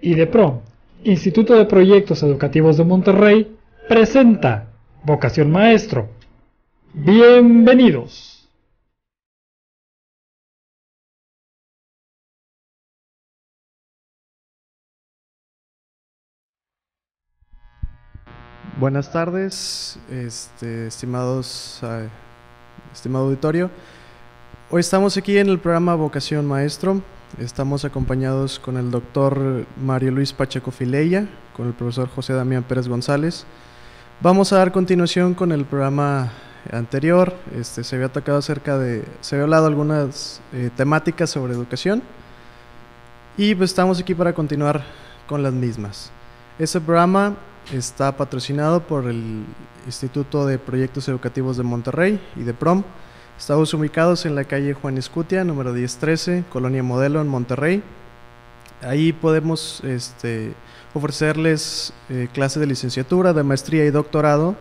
IDEPROM, Instituto de Proyectos Educativos de Monterrey, presenta Vocación Maestro. Bienvenidos. Buenas tardes, estimado auditorio. Hoy estamos aquí en el programa Vocación Maestro. Estamos acompañados con el doctor Mario Luis Pacheco Filella, con el profesor José Damián Pérez González. Vamos a dar continuación con el programa anterior. Se había hablado algunas temáticas sobre educación y pues estamos aquí para continuar con las mismas. Este programa está patrocinado por el Instituto de Proyectos Educativos de Monterrey, IDEPROM. Estamos ubicados en la calle Juan Escutia, número 1013, Colonia Modelo, en Monterrey. Ahí podemos ofrecerles clases de licenciatura, de maestría y doctorado,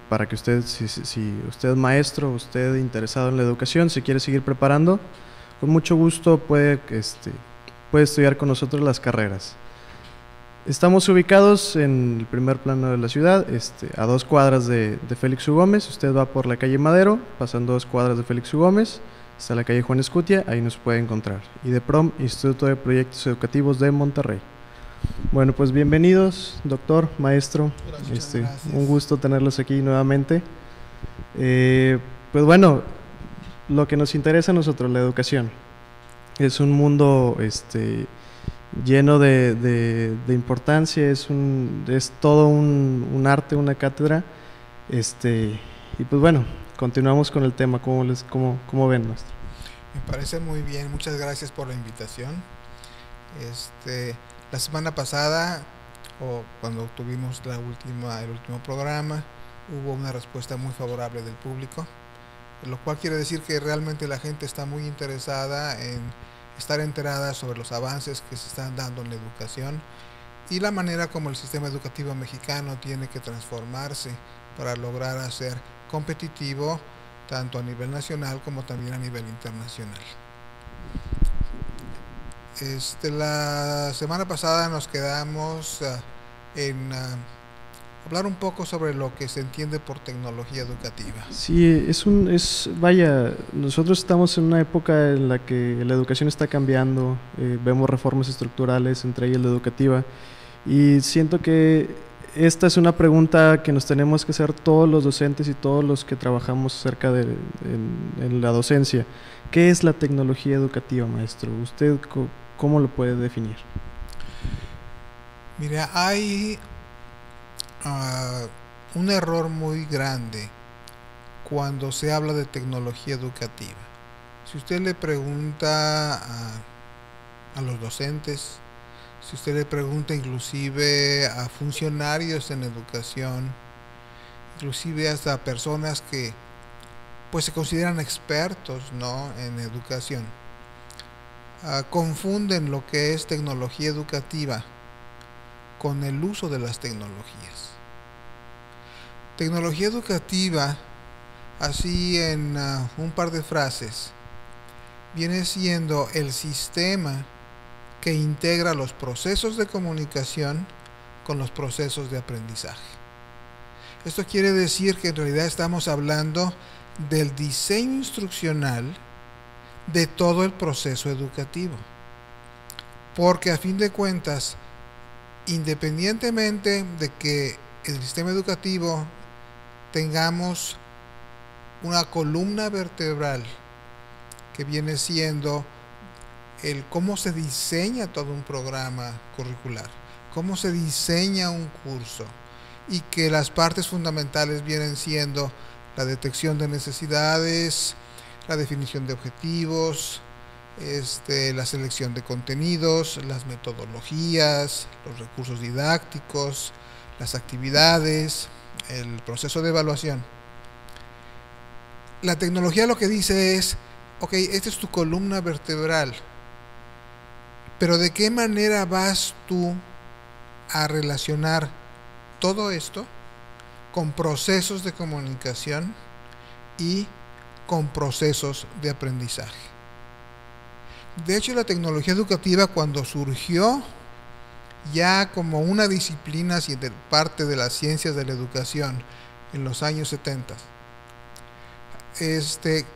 para que usted, si usted es maestro, usted interesado en la educación, se quiere seguir preparando, con mucho gusto puede estudiar con nosotros las carreras. Estamos ubicados en el primer plano de la ciudad, a 2 cuadras de Félix U. Gómez. Usted va por la calle Madero, pasando 2 cuadras de Félix U. Gómez, está la calle Juan Escutia, ahí nos puede encontrar. IDEPROM, Instituto de Proyectos Educativos de Monterrey. Bueno, pues bienvenidos, doctor, maestro. Gracias. Un gusto tenerlos aquí nuevamente. Pues bueno, lo que nos interesa a nosotros, la educación, es un mundo lleno de importancia, es todo un arte, una cátedra, y pues bueno, continuamos con el tema. ¿Cómo ven, maestro? Me parece muy bien, muchas gracias por la invitación. La semana pasada, o cuando tuvimos el último programa, hubo una respuesta muy favorable del público, lo cual quiere decir que realmente la gente está muy interesada en estar enterada sobre los avances que se están dando en la educación y la manera como el sistema educativo mexicano tiene que transformarse para lograr hacer competitivo tanto a nivel nacional como también a nivel internacional. La semana pasada nos quedamos en hablar un poco sobre lo que se entiende por tecnología educativa. Sí, nosotros estamos en una época en la que la educación está cambiando, vemos reformas estructurales, entre ellas la educativa, y siento que esta es una pregunta que nos tenemos que hacer todos los docentes y todos los que trabajamos en la docencia. ¿Qué es la tecnología educativa, maestro? ¿Usted cómo lo puede definir? Mira, hay un error muy grande cuando se habla de tecnología educativa. Si usted le pregunta a los docentes, si usted le pregunta inclusive a funcionarios en educación, inclusive hasta personas que pues se consideran expertos, ¿no?, en educación, confunden lo que es tecnología educativa con el uso de las tecnologías. Tecnología educativa, así en un par de frases, viene siendo el sistema que integra los procesos de comunicación con los procesos de aprendizaje. Esto quiere decir que en realidad estamos hablando del diseño instruccional de todo el proceso educativo, porque a fin de cuentas, independientemente de que el sistema educativo tengamos una columna vertebral que viene siendo el cómo se diseña todo un programa curricular, cómo se diseña un curso, y que las partes fundamentales vienen siendo la detección de necesidades, la definición de objetivos, la selección de contenidos, las metodologías, los recursos didácticos, las actividades, el proceso de evaluación. La tecnología lo que dice es, ok, esta es tu columna vertebral, pero ¿de qué manera vas tú a relacionar todo esto con procesos de comunicación y con procesos de aprendizaje? De hecho, la tecnología educativa, cuando surgió ya como una disciplina parte de las ciencias de la educación en los años 70,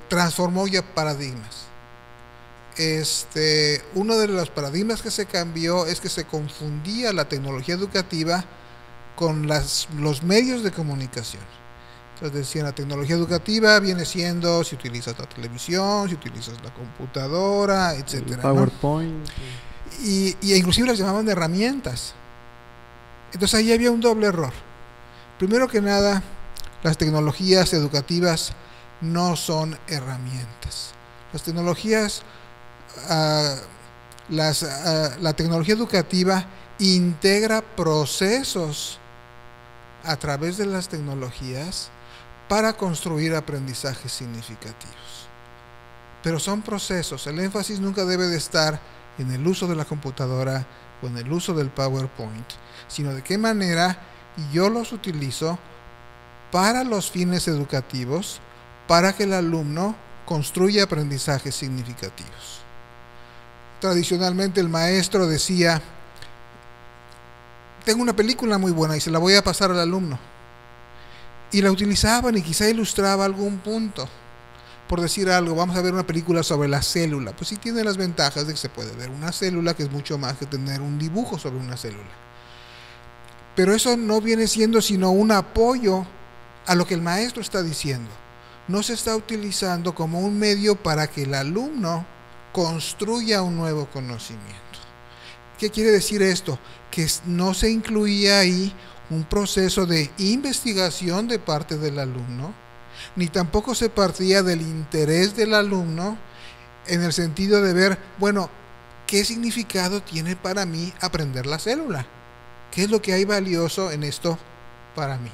transformó ya paradigmas. Uno de los paradigmas que se cambió es que se confundía la tecnología educativa con los medios de comunicación. Entonces decían, la tecnología educativa viene siendo si utilizas la televisión, si utilizas la computadora, etcétera, PowerPoint, ¿no? Y inclusive las llamaban de herramientas. Entonces ahí había un doble error. Primero que nada, las tecnologías educativas no son herramientas. Las tecnologías, la tecnología educativa integra procesos a través de las tecnologías para construir aprendizajes significativos. Pero son procesos. El énfasis nunca debe de estar en el uso de la computadora o en el uso del PowerPoint, sino de qué manera yo los utilizo para los fines educativos, para que el alumno construya aprendizajes significativos. Tradicionalmente el maestro decía, tengo una película muy buena y se la voy a pasar al alumno. Y la utilizaban y quizá ilustraba algún punto. Por decir algo, vamos a ver una película sobre la célula. Pues sí tiene las ventajas de que se puede ver una célula, que es mucho más que tener un dibujo sobre una célula. Pero eso no viene siendo sino un apoyo a lo que el maestro está diciendo. No se está utilizando como un medio para que el alumno construya un nuevo conocimiento. ¿Qué quiere decir esto? Que no se incluía ahí un proceso de investigación de parte del alumno, ni tampoco se partía del interés del alumno en el sentido de ver, bueno, ¿qué significado tiene para mí aprender la célula? ¿Qué es lo que hay valioso en esto para mí?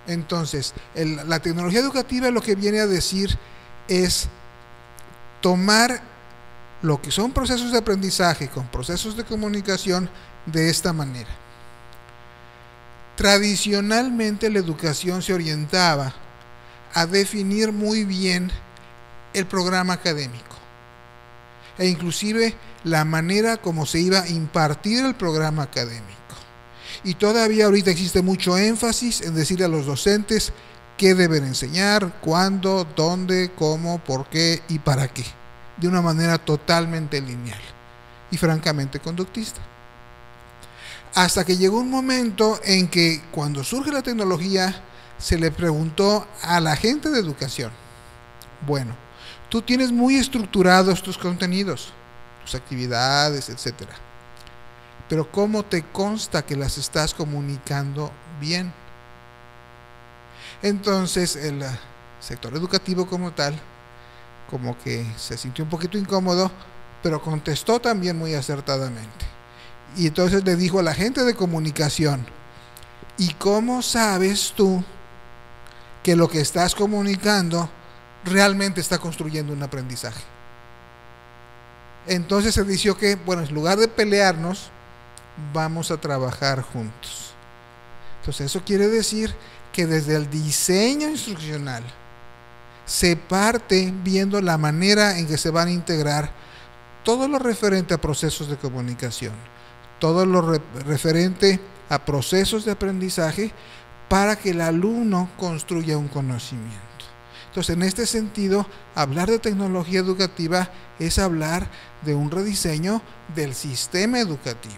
Entonces, la tecnología educativa lo que viene a decir es tomar lo que son procesos de aprendizaje con procesos de comunicación de esta manera. Tradicionalmente la educación se orientaba a definir muy bien el programa académico e inclusive la manera como se iba a impartir el programa académico. Y todavía ahorita existe mucho énfasis en decirle a los docentes qué deben enseñar, cuándo, dónde, cómo, por qué y para qué, de una manera totalmente lineal y francamente conductista. Hasta que llegó un momento en que cuando surge la tecnología se le preguntó a la gente de educación, bueno, tú tienes muy estructurados tus contenidos, tus actividades, etcétera, pero ¿cómo te consta que las estás comunicando bien? Entonces el sector educativo como tal, como que se sintió un poquito incómodo, pero contestó también muy acertadamente. Y entonces le dijo a la gente de comunicación, ¿y cómo sabes tú que lo que estás comunicando realmente está construyendo un aprendizaje? Entonces se dijo que, bueno, en lugar de pelearnos, vamos a trabajar juntos. Entonces eso quiere decir que desde el diseño instruccional se parte viendo la manera en que se van a integrar todo lo referente a procesos de comunicación, todo lo referente a procesos de aprendizaje para que el alumno construya un conocimiento. Entonces, en este sentido, hablar de tecnología educativa es hablar de un rediseño del sistema educativo.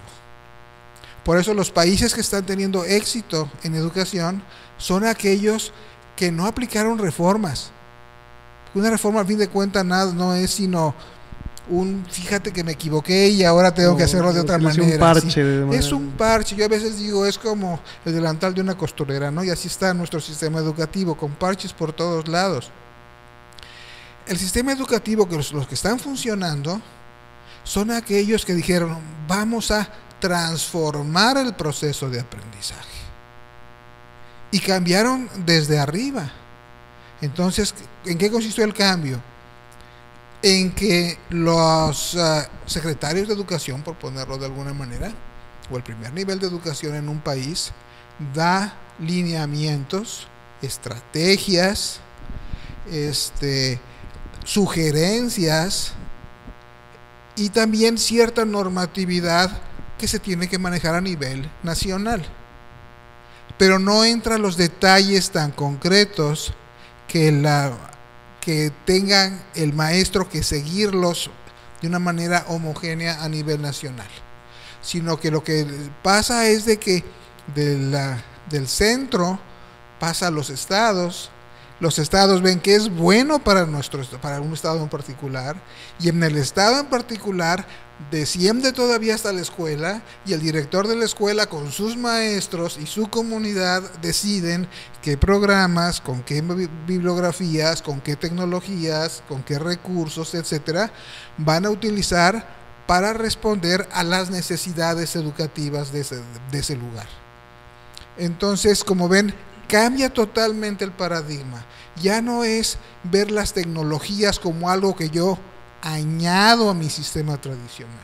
Por eso los países que están teniendo éxito en educación son aquellos que no aplicaron reformas. Una reforma, al fin de cuentas, nada, no es sino fíjate que me equivoqué y ahora tengo que hacerlo de otra manera. Un parche, ¿sí? Es un parche. Yo a veces digo, es como el delantal de una costurera, ¿no? Y así está nuestro sistema educativo, con parches por todos lados. El sistema educativo, que los que están funcionando, son aquellos que dijeron, vamos a transformar el proceso de aprendizaje. Y cambiaron desde arriba. Entonces, ¿en qué consistió el cambio? En que los secretarios de educación, por ponerlo de alguna manera, o el primer nivel de educación en un país, da lineamientos, estrategias, sugerencias y también cierta normatividad que se tiene que manejar a nivel nacional. Pero no entra los detalles tan concretos que tengan el maestro que seguirlos de una manera homogénea a nivel nacional, sino que lo que pasa es de que del centro pasa a los estados ven que es bueno para un estado en particular, y en el estado en particular desciende todavía hasta la escuela, y el director de la escuela con sus maestros y su comunidad deciden qué programas, con qué bibliografías, con qué tecnologías, con qué recursos, etcétera, van a utilizar para responder a las necesidades educativas de ese lugar. Entonces, como ven, cambia totalmente el paradigma. Ya no es ver las tecnologías como algo que yo añado a mi sistema tradicional,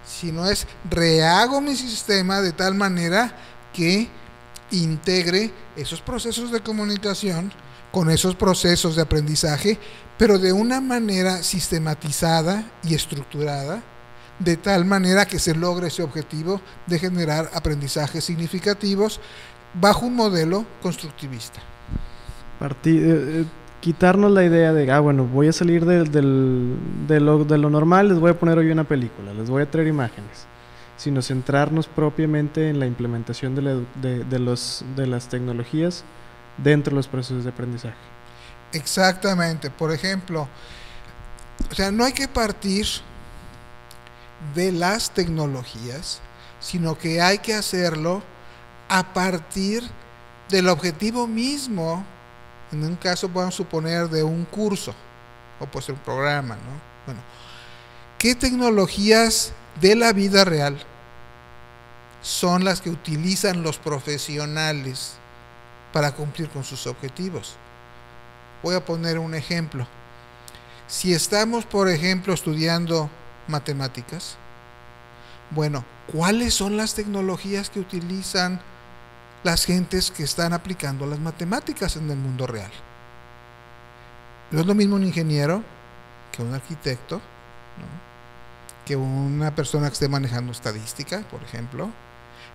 sino es rehago mi sistema de tal manera que integre esos procesos de comunicación con esos procesos de aprendizaje, pero de una manera sistematizada y estructurada, de tal manera que se logre ese objetivo de generar aprendizajes significativos bajo un modelo constructivista. Quitarnos la idea de, bueno, voy a salir de lo normal, les voy a poner hoy una película, les voy a traer imágenes, sino centrarnos propiamente en la implementación de las tecnologías dentro de los procesos de aprendizaje. Exactamente. Por ejemplo, no hay que partir de las tecnologías, sino que hay que hacerlo a partir del objetivo mismo. En un caso vamos a suponer de un curso, o puede ser un programa, ¿no? Bueno, ¿qué tecnologías de la vida real son las que utilizan los profesionales para cumplir con sus objetivos? Voy a poner un ejemplo. Si estamos, por ejemplo, estudiando matemáticas, bueno, ¿cuáles son las tecnologías que utilizan las gentes que están aplicando las matemáticas en el mundo real? No es lo mismo un ingeniero que un arquitecto, ¿no?, que una persona que esté manejando estadística, por ejemplo.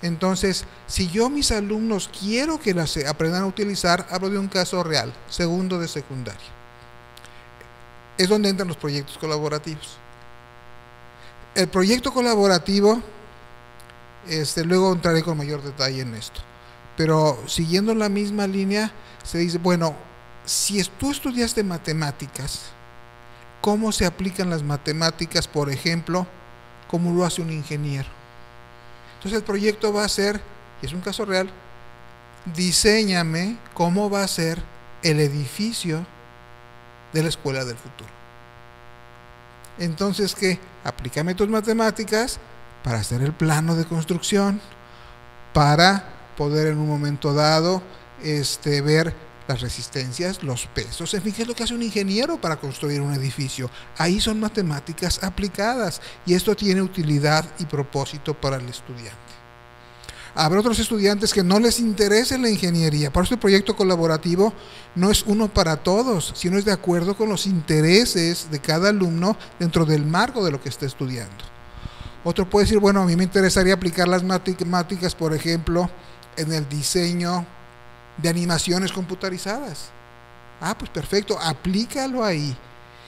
Entonces, si yo mis alumnos quiero que las aprendan a utilizar, hablo de un caso real, segundo de secundaria. Es donde entran los proyectos colaborativos. El proyecto colaborativo, luego entraré con mayor detalle en esto. Pero siguiendo la misma línea, se dice, bueno, si tú estudiaste matemáticas, ¿cómo se aplican las matemáticas, por ejemplo, como lo hace un ingeniero? Entonces el proyecto va a ser, y es un caso real, diséñame cómo va a ser el edificio de la escuela del futuro. Entonces, ¿qué? Aplícame tus matemáticas para hacer el plano de construcción, para poder en un momento dado ver las resistencias, los pesos, en fin, ¿qué es lo que hace un ingeniero para construir un edificio? Ahí son matemáticas aplicadas, y esto tiene utilidad y propósito para el estudiante. Habrá otros estudiantes que no les interese la ingeniería. Por eso el proyecto colaborativo no es uno para todos, sino es de acuerdo con los intereses de cada alumno dentro del marco de lo que está estudiando. Otro puede decir, bueno, a mí me interesaría aplicar las matemáticas, por ejemplo, en el diseño de animaciones computarizadas. Pues perfecto, aplícalo ahí.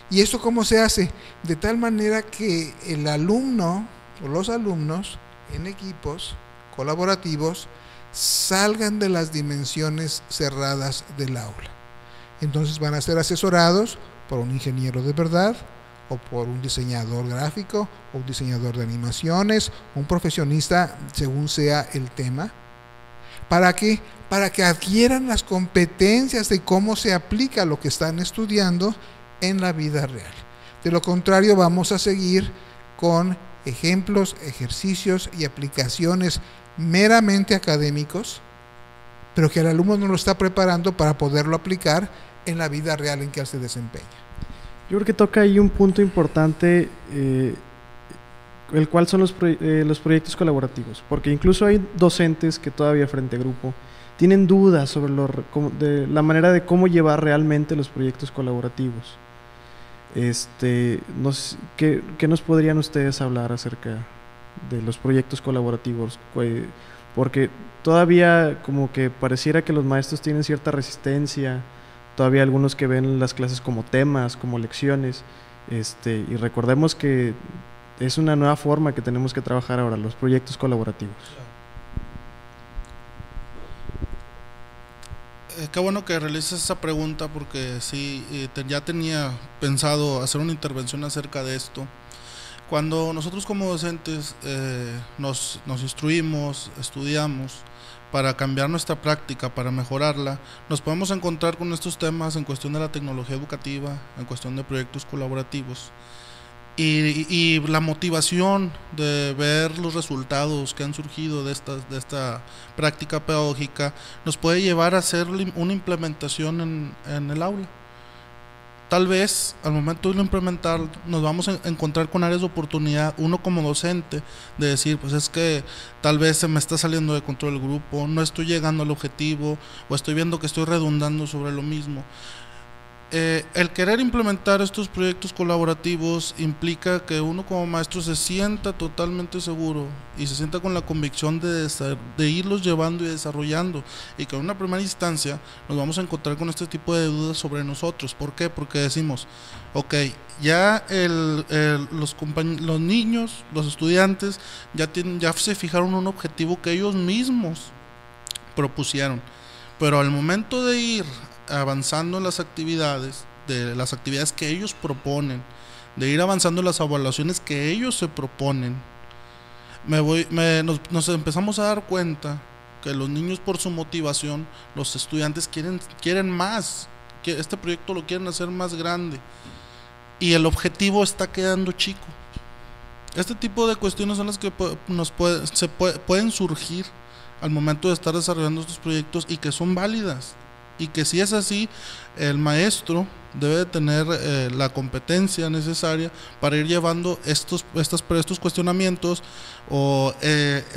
¿Y esto cómo se hace? De tal manera que el alumno o los alumnos en equipos colaborativos salgan de las dimensiones cerradas del aula. Entonces van a ser asesorados por un ingeniero de verdad, o por un diseñador gráfico, o un diseñador de animaciones, un profesionista según sea el tema. ¿Para qué? Para que adquieran las competencias de cómo se aplica lo que están estudiando en la vida real. De lo contrario, vamos a seguir con ejemplos, ejercicios y aplicaciones meramente académicos, pero que el alumno no lo está preparando para poderlo aplicar en la vida real en que él se desempeña. Yo creo que toca ahí un punto importante, el cual son los proyectos colaborativos, porque incluso hay docentes que todavía frente a grupo tienen dudas sobre de la manera de cómo llevar realmente los proyectos colaborativos. ¿Qué nos podrían ustedes hablar acerca de los proyectos colaborativos? Porque todavía como que pareciera que los maestros tienen cierta resistencia, todavía algunos que ven las clases como temas, como lecciones, y recordemos que es una nueva forma que tenemos que trabajar ahora, los proyectos colaborativos. Qué bueno que realices esa pregunta, porque sí, ya tenía pensado hacer una intervención acerca de esto. Cuando nosotros como docentes nos instruimos, estudiamos para cambiar nuestra práctica, para mejorarla, nos podemos encontrar con estos temas en cuestión de la tecnología educativa, en cuestión de proyectos colaborativos. Y la motivación de ver los resultados que han surgido de esta práctica pedagógica nos puede llevar a hacer una implementación en el aula. Tal vez al momento de implementar nos vamos a encontrar con áreas de oportunidad, uno como docente, de decir, pues es que tal vez se me está saliendo de control el grupo, no estoy llegando al objetivo, o estoy viendo que estoy redundando sobre lo mismo. El querer implementar estos proyectos colaborativos implica que uno como maestro se sienta totalmente seguro y se sienta con la convicción de irlos llevando y desarrollando, y que en una primera instancia nos vamos a encontrar con este tipo de dudas sobre nosotros. ¿Por qué? Porque decimos, ok, ya los niños, los estudiantes ya se fijaron un objetivo que ellos mismos propusieron, pero al momento de ir avanzando en las actividades, de las actividades que ellos proponen, de ir avanzando en las evaluaciones que ellos se proponen, nos empezamos a dar cuenta que los niños, por su motivación, los estudiantes quieren más, que este proyecto lo quieren hacer más grande, y el objetivo está quedando chico. Este tipo de cuestiones son las que pueden surgir al momento de estar desarrollando estos proyectos, y que son válidas. Y que si es así, el maestro debe de tener la competencia necesaria para ir llevando estos cuestionamientos o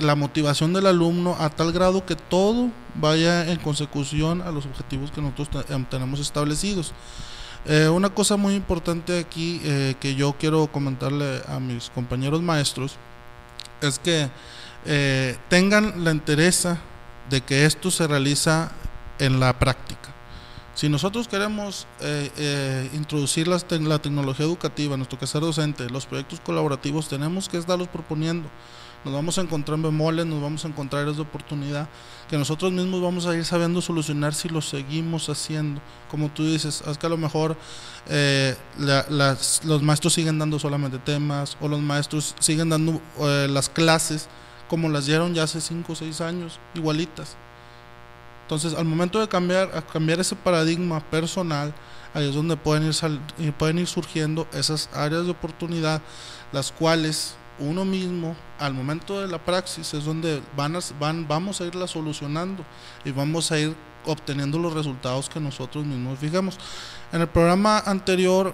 la motivación del alumno a tal grado que todo vaya en consecución a los objetivos que nosotros tenemos establecidos. Una cosa muy importante aquí que yo quiero comentarle a mis compañeros maestros es que tengan la entereza de que esto se realiza en la práctica. Si nosotros queremos introducir la tecnología educativa en nuestro quehacer docente, los proyectos colaborativos, tenemos que estarlos proponiendo. Nos vamos a encontrar bemoles, nos vamos a encontrar áreas de oportunidad que nosotros mismos vamos a ir sabiendo solucionar si lo seguimos haciendo. Como tú dices, es que a lo mejor los maestros siguen dando solamente temas, o los maestros siguen dando las clases como las dieron ya hace 5 o 6 años, igualitas. Entonces, al momento de cambiar ese paradigma personal, ahí es donde pueden ir surgiendo esas áreas de oportunidad, las cuales uno mismo, al momento de la praxis, es donde vamos a irla solucionando y vamos a ir obteniendo los resultados que nosotros mismos fijamos. En el programa anterior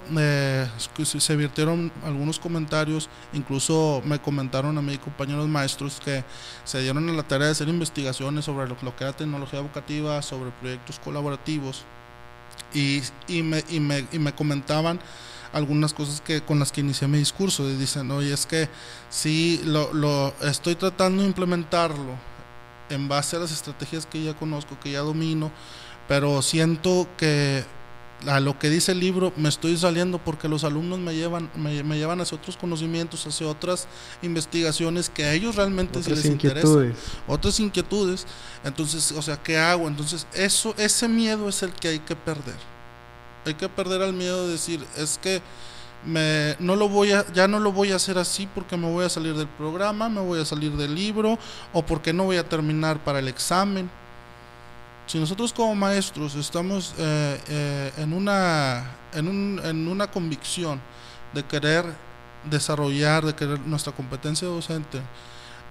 se virtieron algunos comentarios, incluso me comentaron a mis compañeros maestros que se dieron a la tarea de hacer investigaciones sobre lo que era tecnología educativa, sobre proyectos colaborativos, y me comentaban algunas cosas con las que inicié mi discurso, y dicen, oye, es que sí, lo estoy tratando de implementarlo en base a las estrategias que ya conozco, que ya domino, pero siento que a lo que dice el libro me estoy saliendo, porque los alumnos me llevan hacia otros conocimientos, hacia otras investigaciones que a ellos realmente sí les interesan, otras inquietudes. Entonces, o sea, ¿qué hago? Entonces, ese miedo es el que hay que perder. Hay que perder el miedo de decir, es que ya no lo voy a hacer así porque me voy a salir del programa, me voy a salir del libro, o porque no voy a terminar para el examen. Si nosotros como maestros estamos en una convicción de querer desarrollar, de querer nuestra competencia docente,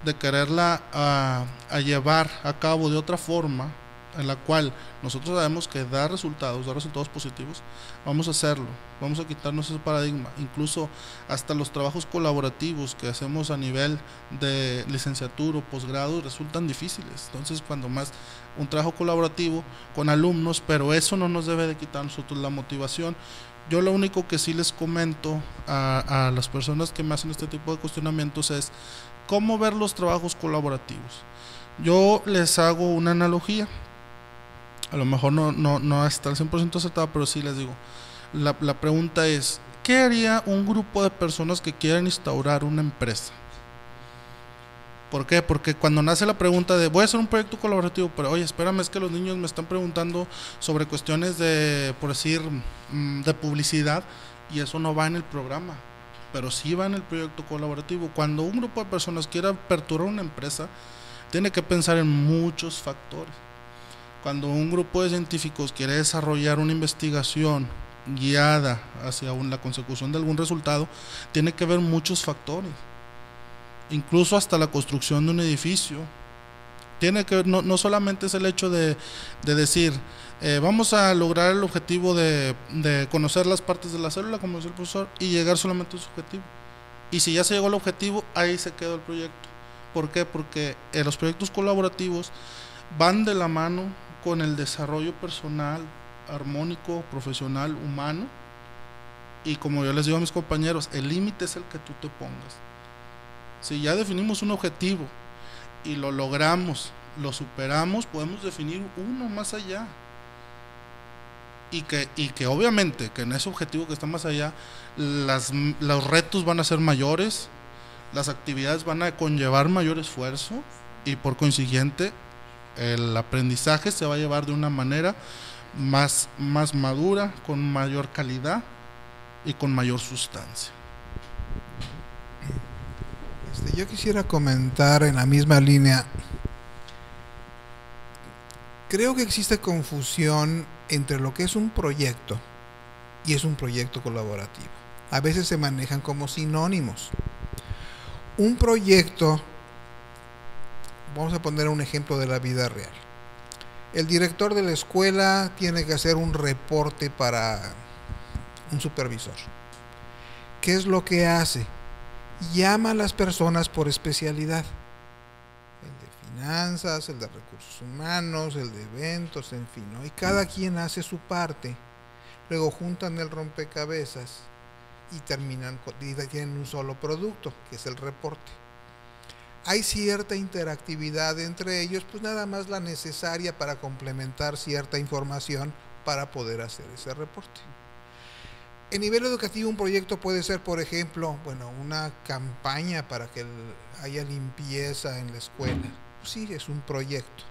de quererla a llevar a cabo de otra forma, en la cual nosotros sabemos que da resultados positivos, vamos a hacerlo, vamos a quitarnos ese paradigma. Incluso hasta los trabajos colaborativos que hacemos a nivel de licenciatura o posgrado resultan difíciles. Entonces, cuando más un trabajo colaborativo con alumnos, pero eso no nos debe de quitar a nosotros la motivación. Yo lo único que sí les comento a las personas que me hacen este tipo de cuestionamientos es cómo ver los trabajos colaborativos. Yo les hago una analogía, a lo mejor no está al 100% acertada, pero sí les digo, la pregunta es, ¿qué haría un grupo de personas que quieran instaurar una empresa? ¿Por qué? Porque cuando nace la pregunta de voy a hacer un proyecto colaborativo, pero oye, espérame, es que los niños me están preguntando sobre cuestiones de, por decir, de publicidad, y eso no va en el programa, pero sí va en el proyecto colaborativo. Cuando un grupo de personas quiera aperturar una empresa, tiene que pensar en muchos factores. Cuando un grupo de científicos quiere desarrollar una investigación guiada hacia la consecución de algún resultado, tiene que ver muchos factores, incluso hasta la construcción de un edificio. Tiene que ver, no solamente es el hecho de decir vamos a lograr el objetivo de conocer las partes de la célula, como dice el profesor, y llegar solamente a su objetivo. Y si ya se llegó al objetivo, ahí se quedó el proyecto. ¿Por qué? Porque los proyectos colaborativos van de la mano con el desarrollo personal, armónico, profesional, humano, y como yo les digo a mis compañeros, el límite es el que tú te pongas. Si ya definimos un objetivo y lo logramos, lo superamos, podemos definir uno más allá, y que obviamente que en ese objetivo que está más allá, los retos van a ser mayores, las actividades van a conllevar mayor esfuerzo, y por consiguiente el aprendizaje se va a llevar de una manera más madura, con mayor calidad y con mayor sustancia. Yo quisiera comentar en la misma línea. Creo que existe confusión entre lo que es un proyecto y es un proyecto colaborativo. A veces se manejan como sinónimos. Un proyecto, vamos a poner un ejemplo de la vida real. El director de la escuela tiene que hacer un reporte para un supervisor. ¿Qué es lo que hace? Llama a las personas por especialidad. El de finanzas, el de recursos humanos, el de eventos, en fin, ¿no? Y cada quien hace su parte. Luego juntan el rompecabezas y tienen un solo producto, que es el reporte. Hay cierta interactividad entre ellos, pues nada más la necesaria para complementar cierta información para poder hacer ese reporte. En nivel educativo, un proyecto puede ser, por ejemplo, una campaña para que haya limpieza en la escuela. Sí, es un proyecto.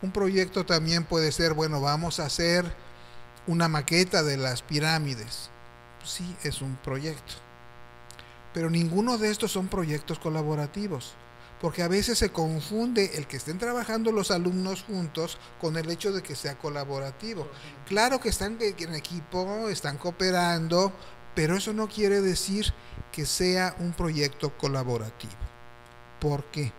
Un proyecto también puede ser, vamos a hacer una maqueta de las pirámides. Sí, es un proyecto. Pero ninguno de estos son proyectos colaborativos, porque a veces se confunde el que estén trabajando los alumnos juntos con el hecho de que sea colaborativo. Claro que están en equipo, están cooperando, pero eso no quiere decir que sea un proyecto colaborativo. ¿Por qué?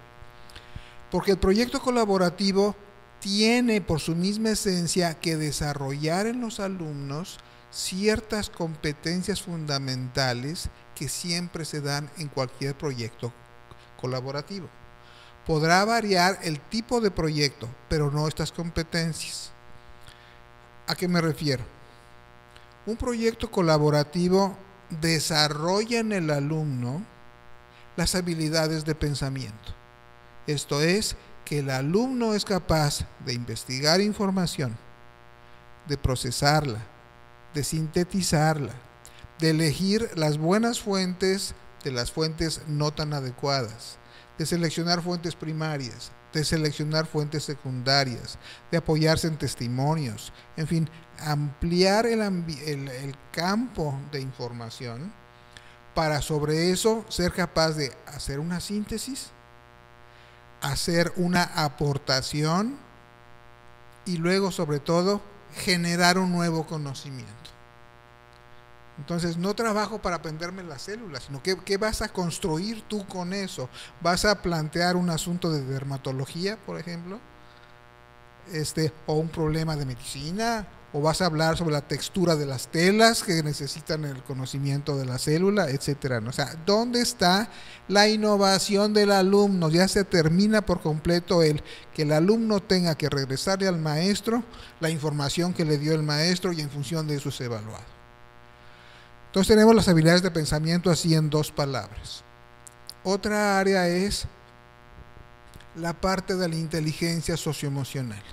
Porque el proyecto colaborativo tiene por su misma esencia que desarrollar en los alumnos ciertas competencias fundamentales que siempre se dan en cualquier proyecto colaborativo. Podrá variar el tipo de proyecto, pero no estas competencias. ¿A qué me refiero? Un proyecto colaborativo desarrolla en el alumno las habilidades de pensamiento. Esto es, que el alumno es capaz de investigar información, de procesarla, de sintetizarla, de elegir las buenas fuentes de las fuentes no tan adecuadas, de seleccionar fuentes primarias, de seleccionar fuentes secundarias, de apoyarse en testimonios, en fin, ampliar el campo de información para sobre eso ser capaz de hacer una síntesis, hacer una aportación y luego sobre todo generar un nuevo conocimiento. Entonces no trabajo para aprenderme las células, sino ¿qué vas a construir tú con eso? ¿Vas a plantear un asunto de dermatología, por ejemplo? o un problema de medicina, o vas a hablar sobre la textura de las telas que necesitan el conocimiento de la célula, etcétera, ¿no? O sea, ¿dónde está la innovación del alumno? Ya se termina por completo que el alumno tenga que regresarle al maestro la información que le dio el maestro y en función de eso es evaluado. Entonces tenemos las habilidades de pensamiento así en 2 palabras. Otra área es la parte de la inteligencia socioemocional.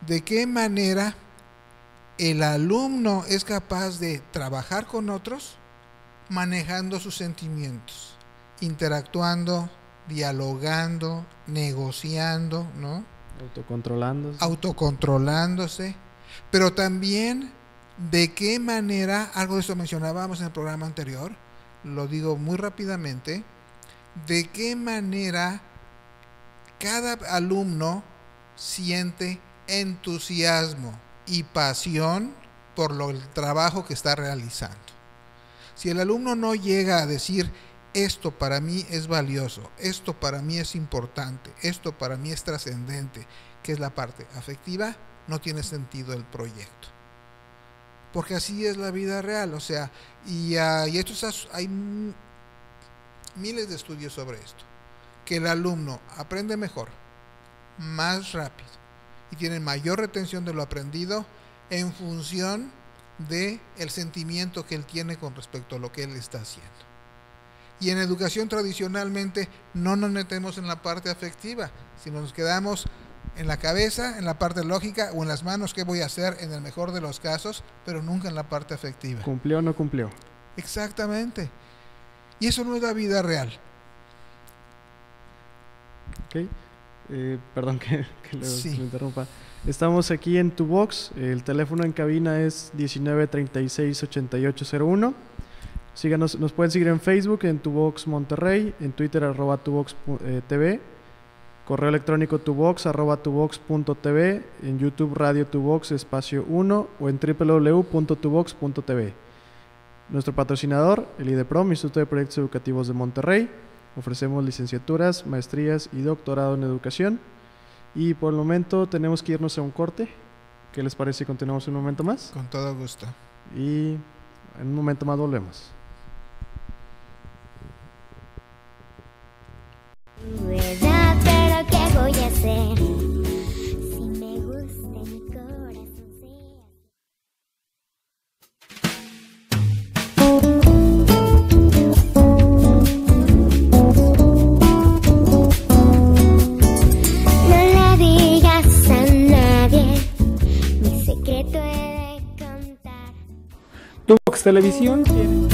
¿De qué manera el alumno es capaz de trabajar con otros manejando sus sentimientos, interactuando, dialogando, negociando, ¿no? Autocontrolándose, pero también de qué manera, algo de eso mencionábamos en el programa anterior, lo digo muy rápidamente, de qué manera cada alumno siente entusiasmo y pasión por el trabajo que está realizando. Si el alumno no llega a decir, esto para mí es valioso, esto para mí es importante, esto para mí es trascendente, que es la parte afectiva, no tiene sentido el proyecto. Porque así es la vida real, o sea, y hay miles de estudios sobre esto, que el alumno aprende mejor, más rápido, y tiene mayor retención de lo aprendido en función de el sentimiento que él tiene con respecto a lo que él está haciendo. Y en educación tradicionalmente no nos metemos en la parte afectiva, sino nos quedamos en la cabeza, en la parte lógica o en las manos, qué voy a hacer en el mejor de los casos, pero nunca en la parte afectiva. ¿Cumplió o no cumplió? Exactamente. Y eso no es la vida real. Ok. Perdón que lo interrumpa. Estamos aquí en Tuvox. El teléfono en cabina es 1936-8801. Síganos, nos pueden seguir en Facebook en Tuvox Monterrey, en Twitter @tuvox.tv, correo electrónico tuvox@tuvox.tv, en YouTube Radio Tuvox espacio 1 o en www.tuvox.tv. Nuestro patrocinador, el IDEPROM, Instituto de Proyectos Educativos de Monterrey. Ofrecemos licenciaturas, maestrías y doctorado en educación. Y por el momento tenemos que irnos a un corte. ¿Qué les parece si continuamos un momento más? Con todo gusto. Y en un momento más volvemos. Verdad, pero ¿qué voy a hacer? Si me gusta mi corazón sea. No le digas a nadie, mi secreto he de contar. Tuvox Televisión tiene...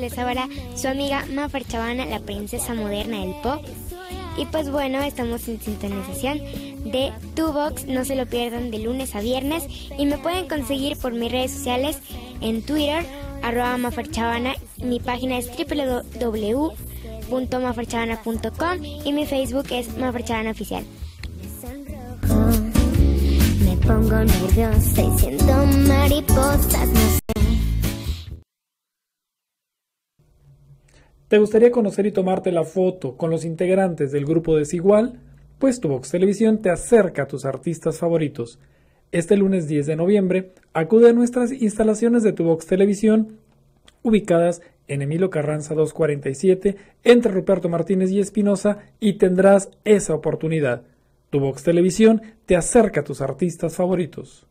Les habla su amiga Mafer Chavana, la princesa moderna del pop. Y pues bueno, estamos en sintonización de Tuvox, no se lo pierdan de lunes a viernes. Y me pueden conseguir por mis redes sociales en Twitter, @maferchavana. Mi página es www.maferchavana.com y mi Facebook es Mafer Chavana Oficial. Me pongo nerviosa y siento mariposas, no sé. ¿Te gustaría conocer y tomarte la foto con los integrantes del grupo Desigual? Pues Tuvox Televisión te acerca a tus artistas favoritos. Este lunes 10 de noviembre, acude a nuestras instalaciones de Tuvox Televisión, ubicadas en Emilio Carranza 247, entre Ruperto Martínez y Espinosa, y tendrás esa oportunidad. Tuvox Televisión te acerca a tus artistas favoritos.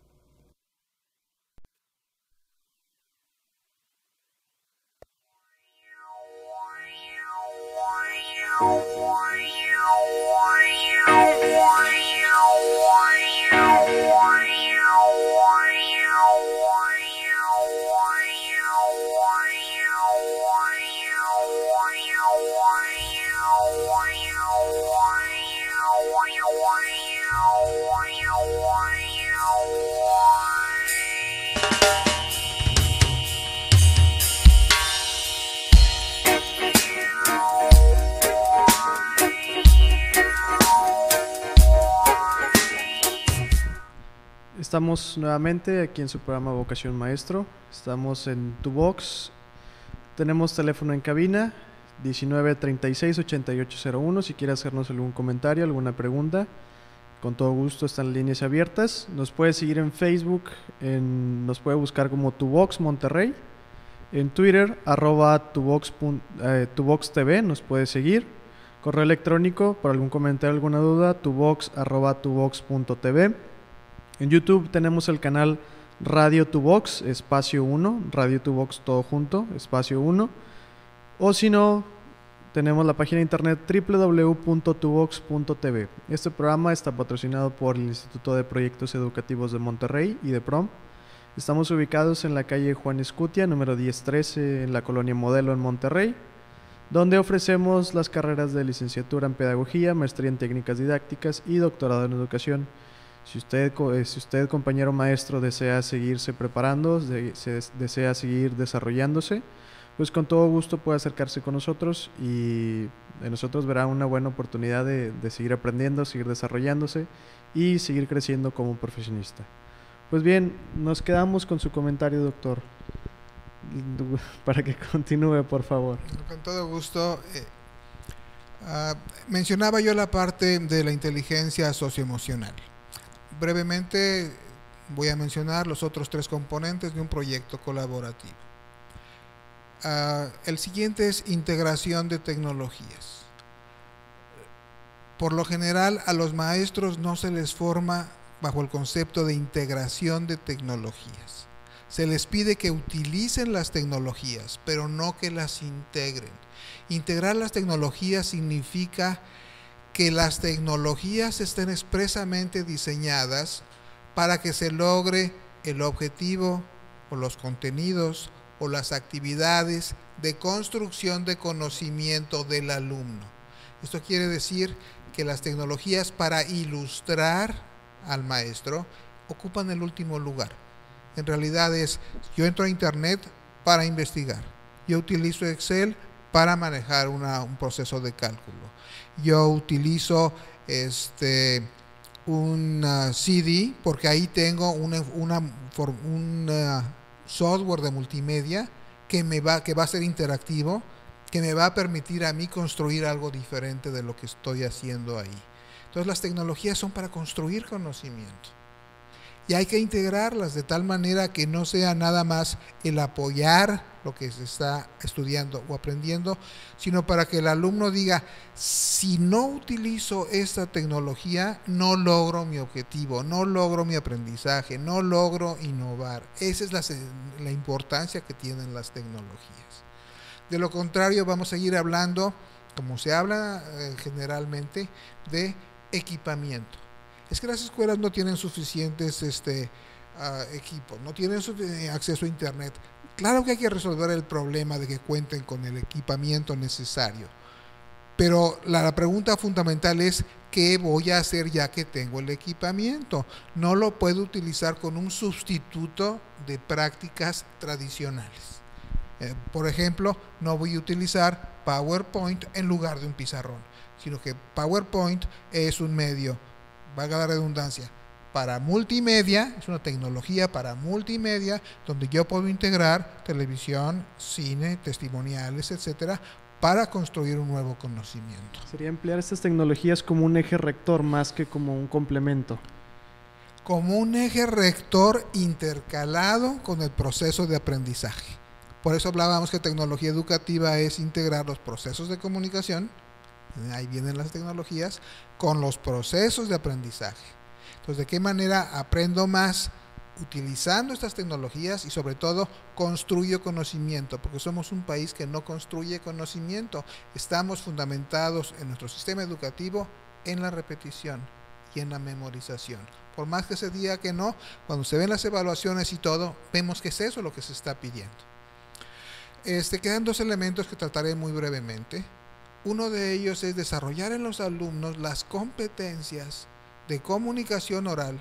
estamos nuevamente aquí en su programa Vocación Maestro. Estamos en Tuvox. Tenemos teléfono en cabina 1936-8801. Si quiere hacernos algún comentario, alguna pregunta, con todo gusto están las líneas abiertas. Nos puede seguir en Facebook, nos puede buscar como Tuvox Monterrey. En Twitter, @tuvox.tv, nos puede seguir. Correo electrónico, por algún comentario, alguna duda, tuvox@tuvox.tv. En YouTube tenemos el canal Radio Tuvox, espacio 1, Radio Tuvox todo junto, espacio 1. O si no, tenemos la página de internet www.tuvox.tv. Este programa está patrocinado por el Instituto de Proyectos Educativos de Monterrey, IDEPROM. Estamos ubicados en la calle Juan Escutia, número 1013, en la colonia Modelo en Monterrey, donde ofrecemos las carreras de licenciatura en Pedagogía, maestría en Técnicas Didácticas y doctorado en Educación. Si usted, compañero maestro, desea seguirse preparando, desea seguir desarrollándose, pues con todo gusto puede acercarse con nosotros y de nosotros verá una buena oportunidad de seguir aprendiendo, seguir desarrollándose y seguir creciendo como profesionista. Pues bien, nos quedamos con su comentario, doctor, para que continúe, por favor. Con todo gusto. Mencionaba yo la parte de la inteligencia socioemocional. Brevemente voy a mencionar los otros 3 componentes de un proyecto colaborativo. El siguiente es integración de tecnologías. Por lo general, a los maestros no se les forma bajo el concepto de integración de tecnologías. Se les pide que utilicen las tecnologías, pero no que las integren. Integrar las tecnologías significa que las tecnologías estén expresamente diseñadas para que se logre el objetivo o los contenidos o las actividades de construcción de conocimiento del alumno. Esto quiere decir que las tecnologías para ilustrar al maestro ocupan el último lugar. En realidad yo entro a internet para investigar, yo utilizo Excel para manejar un proceso de cálculo, yo utilizo un CD porque ahí tengo un software de multimedia que va a ser interactivo, que me va a permitir a mí construir algo diferente de lo que estoy haciendo ahí. Entonces las tecnologías son para construir conocimiento y hay que integrarlas de tal manera que no sea nada más el apoyar lo que se está estudiando o aprendiendo, sino para que el alumno diga, si no utilizo esta tecnología, no logro mi objetivo, no logro mi aprendizaje, no logro innovar. Esa es la importancia que tienen las tecnologías. De lo contrario, vamos a seguir hablando, como se habla generalmente, de equipamiento. Es que las escuelas no tienen suficientes equipos, no tienen acceso a internet. Claro que hay que resolver el problema de que cuenten con el equipamiento necesario, pero la pregunta fundamental es ¿qué voy a hacer ya que tengo el equipamiento? No lo puedo utilizar con un sustituto de prácticas tradicionales. Por ejemplo, no voy a utilizar PowerPoint en lugar de un pizarrón, sino que PowerPoint es un medio, valga la redundancia, para multimedia, es una tecnología para multimedia donde yo puedo integrar televisión, cine, testimoniales, etcétera, para construir un nuevo conocimiento. Sería emplear estas tecnologías como un eje rector más que como un complemento. Como un eje rector intercalado con el proceso de aprendizaje. Por eso hablábamos que tecnología educativa es integrar los procesos de comunicación, ahí vienen las tecnologías, con los procesos de aprendizaje. Entonces, ¿de qué manera aprendo más? Utilizando estas tecnologías y sobre todo construyo conocimiento, porque somos un país que no construye conocimiento. Estamos fundamentados en nuestro sistema educativo en la repetición y en la memorización. Por más que se diga que no, cuando se ven las evaluaciones y todo, vemos que es eso lo que se está pidiendo. Quedan 2 elementos que trataré muy brevemente. Uno de ellos es desarrollar en los alumnos las competencias de comunicación oral,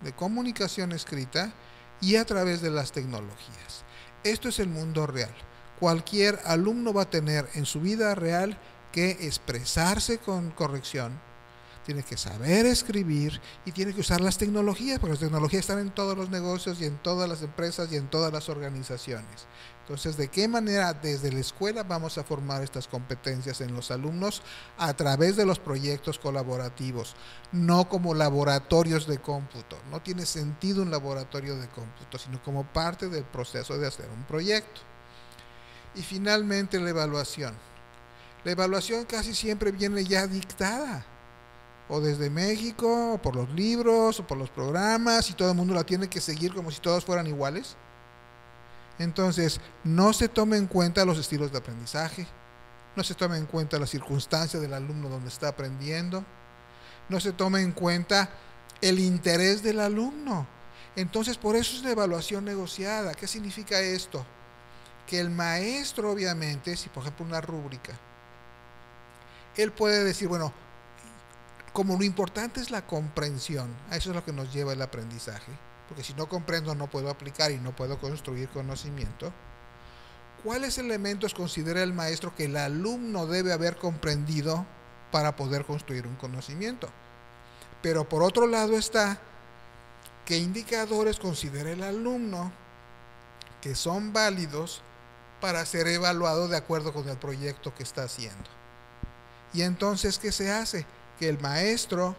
de comunicación escrita y a través de las tecnologías. Esto es el mundo real. Cualquier alumno va a tener en su vida real que expresarse con corrección, tiene que saber escribir y tiene que usar las tecnologías, porque las tecnologías están en todos los negocios y en todas las empresas y en todas las organizaciones. Entonces, ¿de qué manera desde la escuela vamos a formar estas competencias en los alumnos? A través de los proyectos colaborativos, no como laboratorios de cómputo. No tiene sentido un laboratorio de cómputo, sino como parte del proceso de hacer un proyecto. Y finalmente la evaluación. La evaluación casi siempre viene ya dictada, o desde México, o por los libros, o por los programas, y todo el mundo la tiene que seguir como si todos fueran iguales. Entonces, no se toma en cuenta los estilos de aprendizaje, no se toma en cuenta la circunstancia del alumno donde está aprendiendo, no se toma en cuenta el interés del alumno. Entonces, por eso es la evaluación negociada. ¿Qué significa esto? Que el maestro, obviamente, si por ejemplo una rúbrica, él puede decir, bueno, como lo importante es la comprensión, a eso es lo que nos lleva el aprendizaje, porque si no comprendo no puedo aplicar y no puedo construir conocimiento. ¿Cuáles elementos considera el maestro que el alumno debe haber comprendido para poder construir un conocimiento? Pero por otro lado está, ¿qué indicadores considera el alumno que son válidos para ser evaluado de acuerdo con el proyecto que está haciendo? Y entonces, ¿qué se hace? Que el maestro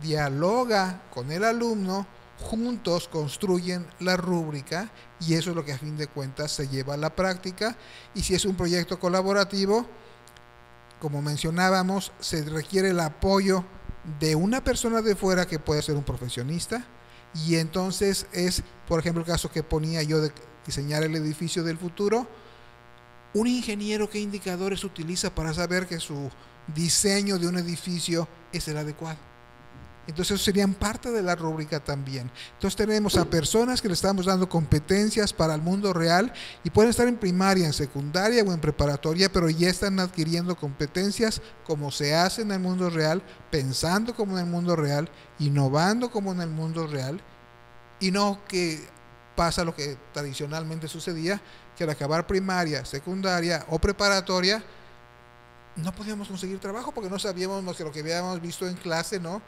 dialoga con el alumno, juntos construyen la rúbrica y eso es lo que a fin de cuentas se lleva a la práctica. Y si es un proyecto colaborativo, como mencionábamos, se requiere el apoyo de una persona de fuera que puede ser un profesionista, y entonces es, por ejemplo, el caso que ponía yo de diseñar el edificio del futuro, un ingeniero, ¿qué indicadores utiliza para saber que su diseño de un edificio es el adecuado? Entonces, eso serían parte de la rúbrica también. Entonces, tenemos a personas que le estamos dando competencias para el mundo real y pueden estar en primaria, en secundaria o en preparatoria, pero ya están adquiriendo competencias como se hace en el mundo real, pensando como en el mundo real, innovando como en el mundo real, y no que pasa lo que tradicionalmente sucedía, que al acabar primaria, secundaria o preparatoria, no podíamos conseguir trabajo porque no sabíamos más que lo que habíamos visto en clase, ¿no?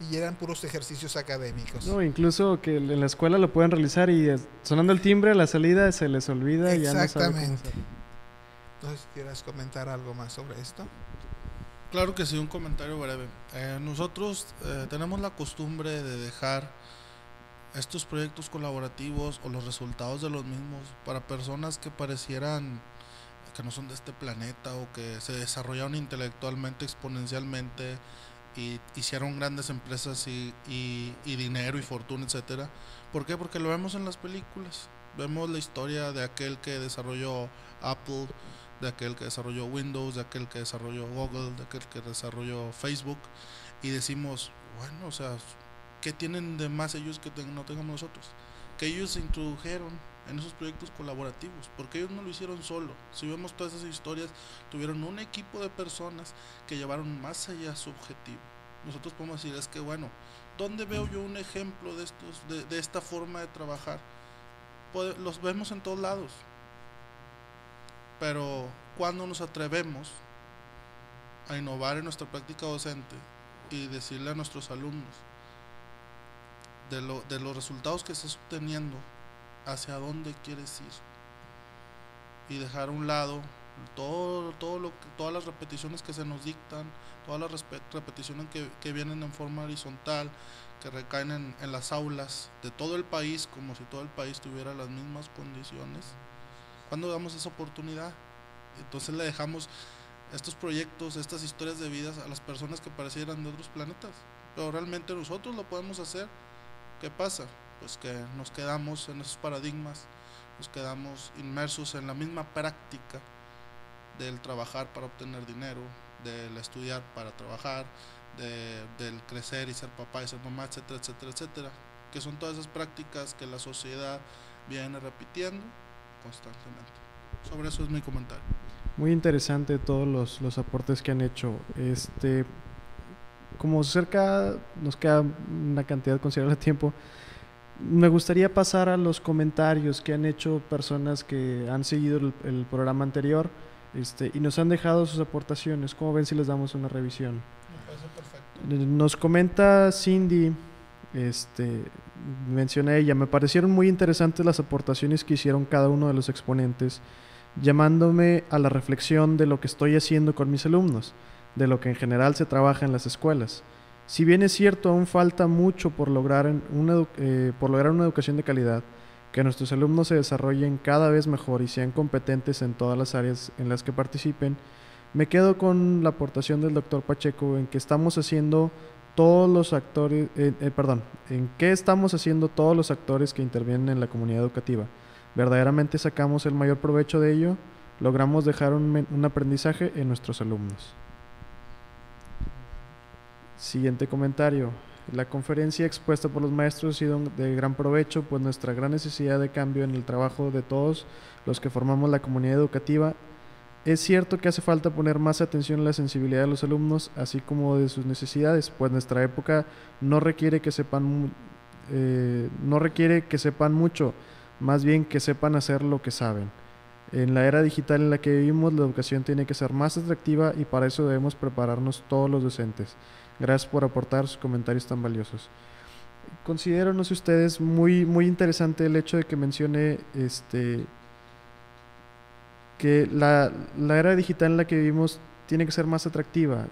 Y eran puros ejercicios académicos. No, incluso que en la escuela lo pueden realizar y sonando el timbre a la salida se les olvida y ya no saben cómo hacer. Entonces, ¿quieres comentar algo más sobre esto? Claro que sí, un comentario breve. Nosotros tenemos la costumbre de dejar estos proyectos colaborativos o los resultados de los mismos para personas que parecieran que no son de este planeta o que se desarrollaron intelectualmente exponencialmente y hicieron grandes empresas y dinero y fortuna, etcétera. ¿Por qué? Porque lo vemos en las películas. Vemos la historia de aquel que desarrolló Apple, de aquel que desarrolló Windows, de aquel que desarrolló Google, de aquel que desarrolló Facebook, y decimos, bueno, o sea, ¿qué tienen de más ellos que no tengamos nosotros? Que ellos se introdujeron en esos proyectos colaborativos, porque ellos no lo hicieron solo. Si vemos todas esas historias, tuvieron un equipo de personas que llevaron más allá su objetivo. Nosotros podemos decir, es que bueno, ¿dónde veo yo un ejemplo de estos, de esta forma de trabajar? Los vemos en todos lados, pero cuando nos atrevemos a innovar en nuestra práctica docente y decirle a nuestros alumnos de los resultados que estás obteniendo, hacia dónde quieres ir, y dejar a un lado todas las repeticiones que se nos dictan, todas las repeticiones que vienen en forma horizontal, que recaen en las aulas de todo el país, como si todo el país tuviera las mismas condiciones. ¿Cuándo damos esa oportunidad? Entonces le dejamos estos proyectos, estas historias de vidas a las personas que parecieran de otros planetas, pero realmente nosotros lo podemos hacer. ¿Qué pasa? Pues que nos quedamos en esos paradigmas, nos quedamos inmersos en la misma práctica del trabajar para obtener dinero, del estudiar para trabajar, del crecer y ser papá y ser mamá, etcétera, etcétera, etcétera, que son todas esas prácticas que la sociedad viene repitiendo constantemente. Sobre eso es mi comentario. Muy interesante todos los aportes que han hecho. Como cerca nos queda una cantidad considerable de tiempo, me gustaría pasar a los comentarios que han hecho personas que han seguido el programa anterior y nos han dejado sus aportaciones. ¿Cómo ven si les damos una revisión? Me parece perfecto. Nos comenta Cindy, menciona ella, me parecieron muy interesantes las aportaciones que hicieron cada uno de los exponentes, llamándome a la reflexión de lo que estoy haciendo con mis alumnos, de lo que en general se trabaja en las escuelas. Si bien es cierto, aún falta mucho por lograr una educación de calidad, que nuestros alumnos se desarrollen cada vez mejor y sean competentes en todas las áreas en las que participen, me quedo con la aportación del doctor Pacheco en que estamos haciendo todos los actores, en qué estamos haciendo todos los actores que intervienen en la comunidad educativa. Verdaderamente sacamos el mayor provecho de ello, logramos dejar un aprendizaje en nuestros alumnos. Siguiente comentario. La conferencia expuesta por los maestros ha sido de gran provecho, pues nuestra gran necesidad de cambio en el trabajo de todos los que formamos la comunidad educativa. Es cierto que hace falta poner más atención en la sensibilidad de los alumnos, así como de sus necesidades, pues nuestra época no requiere que sepan mucho, más bien que sepan hacer lo que saben. En la era digital en la que vivimos, la educación tiene que ser más atractiva y para eso debemos prepararnos todos los docentes. Gracias por aportar sus comentarios tan valiosos. Considero, no sé ustedes, muy interesante el hecho de que mencione que la era digital en la que vivimos tiene que ser más atractiva.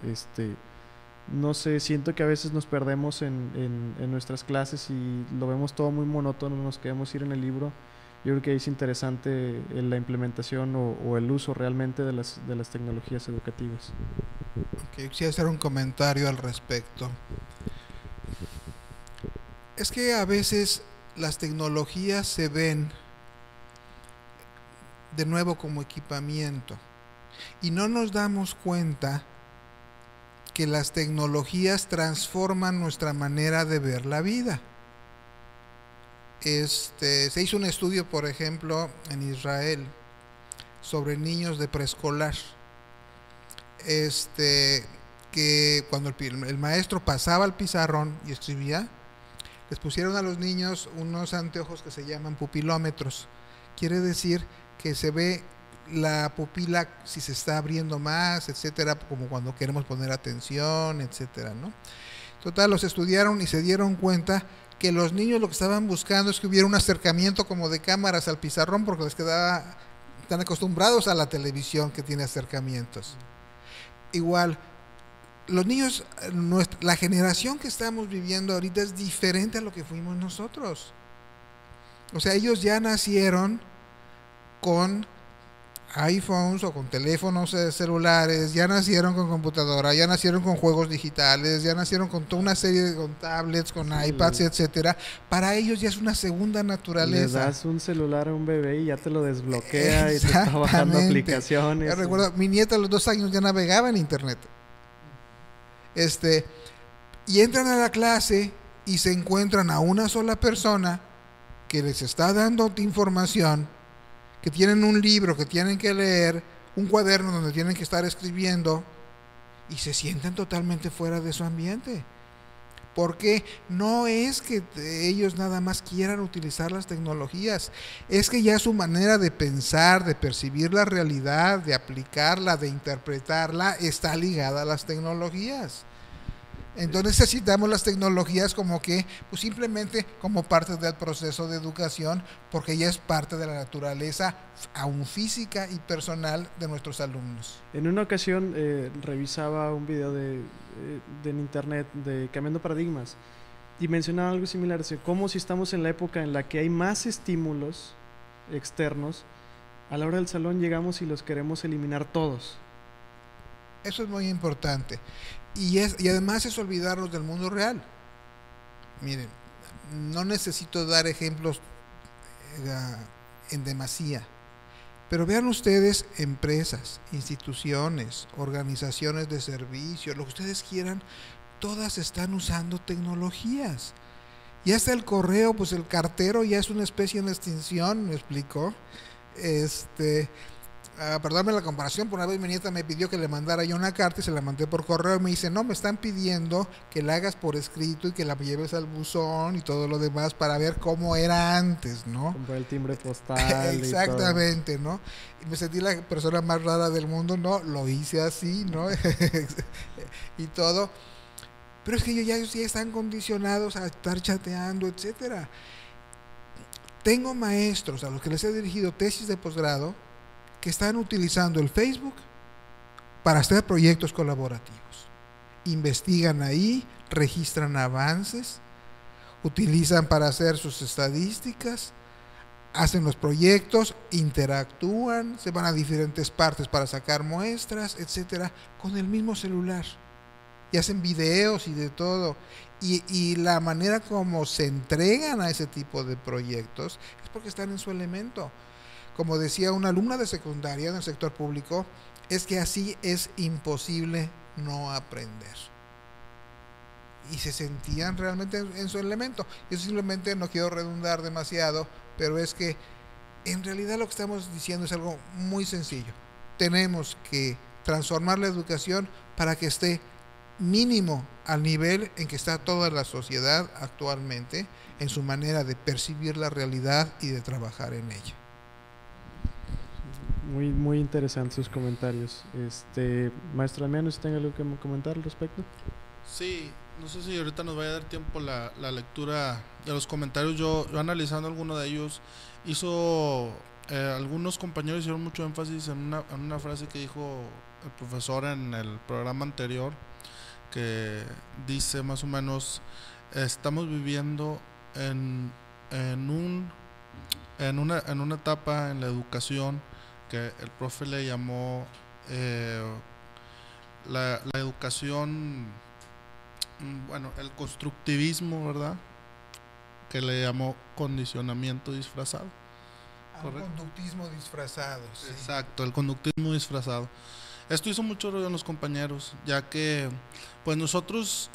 No sé, siento que a veces nos perdemos en nuestras clases y lo vemos todo muy monótono, nos queremos ir en el libro. Yo creo que es interesante la implementación o el uso realmente de las tecnologías educativas. Quisiera hacer un comentario al respecto. Es que a veces las tecnologías se ven de nuevo como equipamiento y no nos damos cuenta que las tecnologías transforman nuestra manera de ver la vida. Se hizo un estudio, por ejemplo, en Israel sobre niños de preescolar, que cuando el maestro pasaba al pizarrón y escribía, les pusieron a los niños unos anteojos que se llaman pupilómetros. Quiere decir que se ve la pupila si se está abriendo más, etcétera, como cuando queremos poner atención, etcétera, ¿no? Total, los estudiaron y se dieron cuenta que los niños lo que estaban buscando es que hubiera un acercamiento como de cámaras al pizarrón, porque les quedaba, están acostumbrados a la televisión que tiene acercamientos. Igual, los niños, la generación que estamos viviendo ahorita es diferente a lo que fuimos nosotros. O sea, ellos ya nacieron con iPhones o con teléfonos celulares, ya nacieron con computadora, ya nacieron con juegos digitales, ya nacieron con toda una serie con tablets, con iPads, etcétera. Para ellos ya es una segunda naturaleza. Le das un celular a un bebé y ya te lo desbloquea y te está bajando aplicaciones. Yo recuerdo, mi nieta a los 2 años ya navegaba en internet. Y entran a la clase y se encuentran a una sola persona que les está dando información, que tienen un libro que tienen que leer, un cuaderno donde tienen que estar escribiendo, y se sienten totalmente fuera de su ambiente. Porque no es que ellos nada más quieran utilizar las tecnologías, es que ya su manera de pensar, de percibir la realidad, de aplicarla, de interpretarla, está ligada a las tecnologías. Entonces necesitamos las tecnologías como que, pues simplemente como parte del proceso de educación, porque ya es parte de la naturaleza, aún física y personal, de nuestros alumnos. En una ocasión revisaba un video en internet de Cambiando Paradigmas y mencionaba algo similar, como si estamos en la época en la que hay más estímulos externos, a la hora del salón llegamos y los queremos eliminar todos. Eso es muy importante. Y además es olvidarnos del mundo real. Miren, no necesito dar ejemplos en demasía, pero vean ustedes empresas, instituciones, organizaciones de servicio, lo que ustedes quieran, todas están usando tecnologías. Y hasta el correo, pues el cartero ya es una especie en extinción, ¿me explicó? Perdóname la comparación, por una vez mi nieta me pidió que le mandara yo una carta y se la mandé por correo y me dice, no, me están pidiendo que la hagas por escrito y que la lleves al buzón y todo lo demás para ver cómo era antes, ¿no? Comprar el timbre postal. Exactamente, ¿no? Y me sentí la persona más rara del mundo, ¿no? Lo hice así, ¿no? Y todo. pero es que ellos ya están condicionados a estar chateando, etcétera. Tengo maestros a los que les he dirigido tesis de posgrado que están utilizando el Facebook para hacer proyectos colaborativos. Investigan ahí, registran avances, utilizan para hacer sus estadísticas, hacen los proyectos, interactúan, se van a diferentes partes para sacar muestras, etcétera, con el mismo celular. Y hacen videos y de todo. Y la manera como se entregan a ese tipo de proyectos es porque están en su elemento. Como decía una alumna de secundaria en el sector público, es que así es imposible no aprender. Y se sentían realmente en su elemento. Yo simplemente no quiero redundar demasiado, pero es que en realidad lo que estamos diciendo es algo muy sencillo. Tenemos que transformar la educación para que esté mínimo al nivel en que está toda la sociedad actualmente en su manera de percibir la realidad y de trabajar en ella. Muy, muy interesantes sus comentarios. Maestro Damián, ¿usted tiene algo que comentar al respecto? Sí, no sé si ahorita nos vaya a dar tiempo la lectura de los comentarios. Yo analizando alguno de ellos, algunos compañeros hicieron mucho énfasis en una frase que dijo el profesor en el programa anterior, que dice más o menos: estamos viviendo en una etapa en la educación que el profe le llamó la educación, bueno, el constructivismo, ¿verdad? Que le llamó condicionamiento disfrazado. El conductismo disfrazado. Sí. Exacto, el conductismo disfrazado. Esto hizo mucho ruido en los compañeros, ya que pues nosotros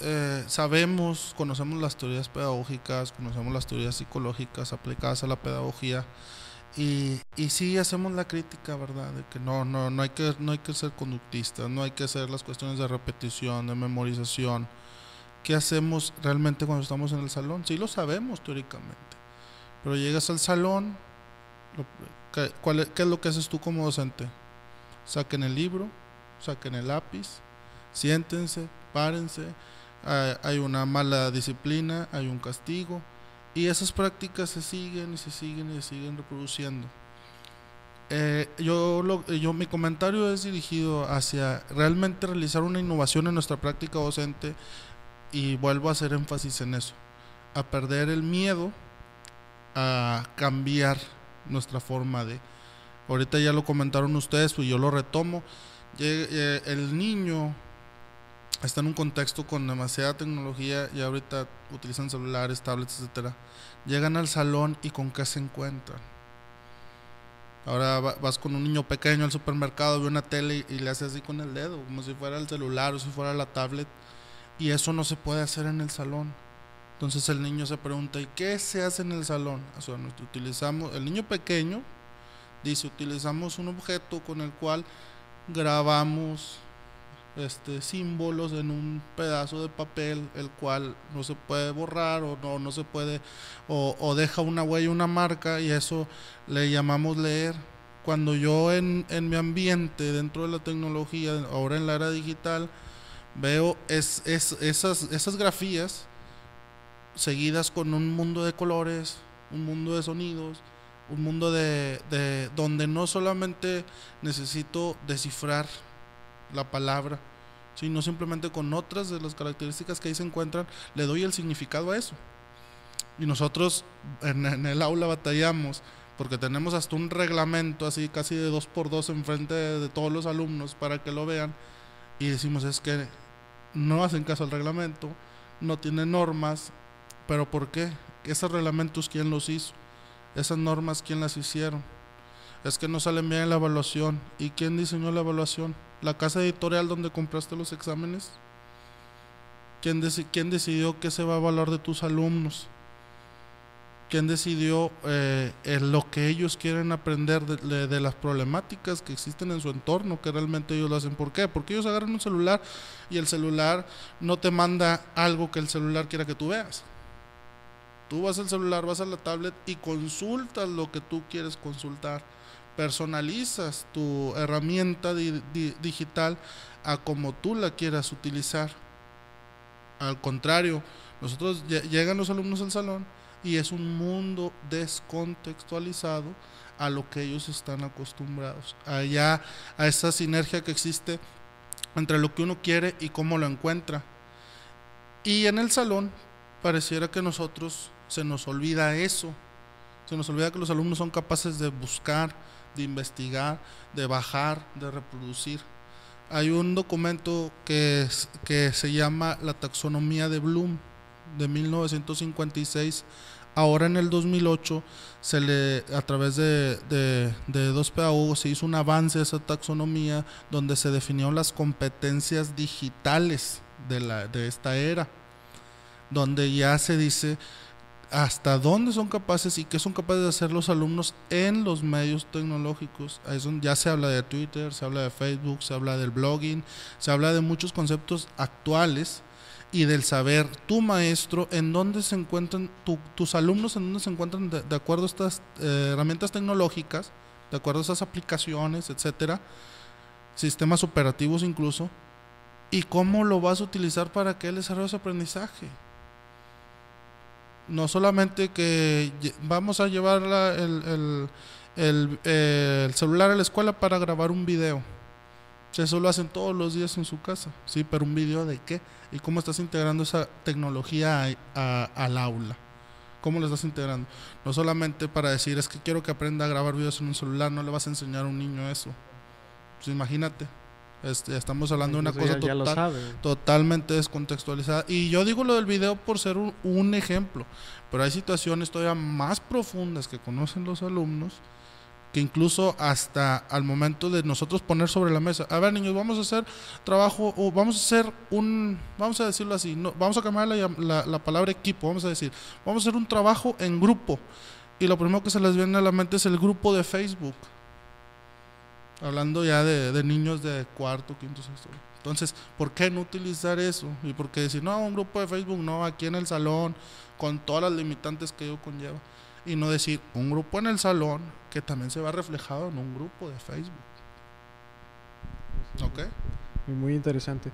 conocemos las teorías pedagógicas, conocemos las teorías psicológicas aplicadas a la pedagogía, y sí hacemos la crítica, ¿verdad? De que no hay que ser conductistas, no hay que hacer las cuestiones de repetición, de memorización. ¿Qué hacemos realmente cuando estamos en el salón? Sí lo sabemos teóricamente, pero llegas al salón, ¿qué es lo que haces tú como docente? Saquen el libro, saquen el lápiz, siéntense, párense, hay una mala disciplina, hay un castigo, y esas prácticas se siguen y se siguen y se siguen reproduciendo. Mi comentario es dirigido hacia realmente realizar una innovación en nuestra práctica docente, y vuelvo a hacer énfasis en eso, a perder el miedo a cambiar nuestra forma de... Ahorita ya lo comentaron ustedes, pues yo lo retomo. El niño está en un contexto con demasiada tecnología y ahorita utilizan celulares, tablets, etcétera. Llegan al salón y ¿con qué se encuentran? Ahora vas con un niño pequeño al supermercado, ve una tele y le hace así con el dedo, como si fuera el celular o si fuera la tablet, y eso no se puede hacer en el salón. Entonces el niño se pregunta: ¿y qué se hace en el salón? O sea, el niño pequeño dice: utilizamos un objeto con el cual grabamos símbolos en un pedazo de papel, el cual no se puede borrar o no se puede, o deja una huella, una marca, y eso le llamamos leer. Cuando yo en mi ambiente, dentro de la tecnología, ahora en la era digital, veo esas grafías seguidas con un mundo de colores, un mundo de sonidos, un mundo de donde no solamente necesito descifrar la palabra, sino simplemente con otras de las características que ahí se encuentran, le doy el significado a eso. Y nosotros en el aula batallamos, porque tenemos hasta un reglamento así casi de 2x2 enfrente de todos los alumnos para que lo vean, y decimos: es que no hacen caso al reglamento, no tienen normas. ¿Pero por qué? ¿Esos reglamentos quién los hizo? ¿Esas normas quién las hicieron? Es que no salen bien en la evaluación. ¿Y quién diseñó la evaluación? ¿La casa editorial donde compraste los exámenes? ¿Quién decidió qué se va a evaluar de tus alumnos? ¿Quién decidió lo que ellos quieren aprender de las problemáticas que existen en su entorno, que realmente ellos lo hacen? ¿Por qué? Porque ellos agarran un celular y el celular no te manda algo que el celular quiera que tú veas. Tú vas al celular, vas a la tablet y consultas lo que tú quieres consultar. Personalizas tu herramienta digital a como tú la quieras utilizar. Al contrario, nosotros llegan los alumnos al salón y es un mundo descontextualizado a lo que ellos están acostumbrados, allá a esa sinergia que existe entre lo que uno quiere y cómo lo encuentra. Y en el salón pareciera que nosotros se nos olvida eso, se nos olvida que los alumnos son capaces de buscar, de investigar, de bajar, de reproducir. Hay un documento que se llama La taxonomía de Bloom de 1956. Ahora en el 2008 a través de dos pedagogos se hizo un avance a esa taxonomía donde se definieron las competencias digitales de esta era, donde ya se dice hasta dónde son capaces y qué son capaces de hacer los alumnos en los medios tecnológicos. Ahí ya se habla de Twitter, se habla de Facebook, se habla del blogging, se habla de muchos conceptos actuales y del saber tu maestro en dónde se encuentran, tus alumnos en dónde se encuentran de acuerdo a estas herramientas tecnológicas, de acuerdo a estas aplicaciones, etcétera, sistemas operativos incluso, y cómo lo vas a utilizar para que él desarrolle su aprendizaje. No solamente que vamos a llevar el celular a la escuela para grabar un video. Eso lo hacen todos los días en su casa. Sí, pero ¿un video de qué? ¿Y cómo estás integrando esa tecnología al aula? ¿Cómo lo estás integrando? No solamente para decir, es que quiero que aprenda a grabar videos en un celular. No le vas a enseñar a un niño eso. Pues imagínate. Estamos hablando de una cosa totalmente descontextualizada. Y yo digo lo del video por ser un ejemplo, pero hay situaciones todavía más profundas que conocen los alumnos, que incluso hasta al momento de nosotros poner sobre la mesa, a ver niños, vamos a hacer trabajo, o vamos a decirlo así, no, vamos a cambiar la palabra equipo, vamos a decir, vamos a hacer un trabajo en grupo, y lo primero que se les viene a la mente es el grupo de Facebook. Hablando ya de niños de cuarto, quinto, sexto. Entonces, ¿por qué no utilizar eso? Y por qué decir, no, un grupo de Facebook, no, aquí en el salón, con todas las limitantes que ello conlleva. Y no decir, un grupo en el salón que también se va reflejado en un grupo de Facebook. ¿Ok? Muy interesante.